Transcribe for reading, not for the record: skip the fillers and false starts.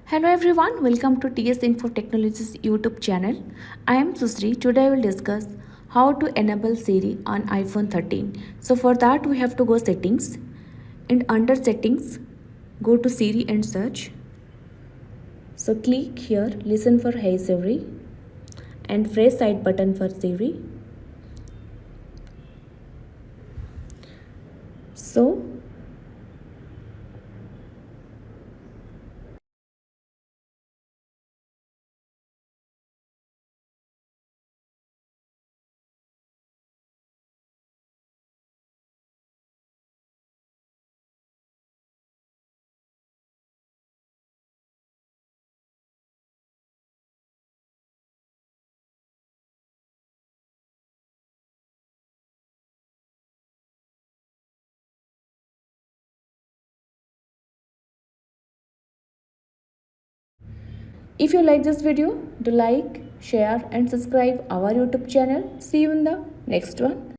Hello everyone, welcome to TSInfo Technologies YouTube channel. I am Susri. Today I will discuss how to enable Siri on iPhone 13. So for that we have to go settings, and under settings go to Siri and search. So click here listen for Hey Siri and press side button for Siri. So if you like this video, do like, share and subscribe our YouTube channel. See you in the next one.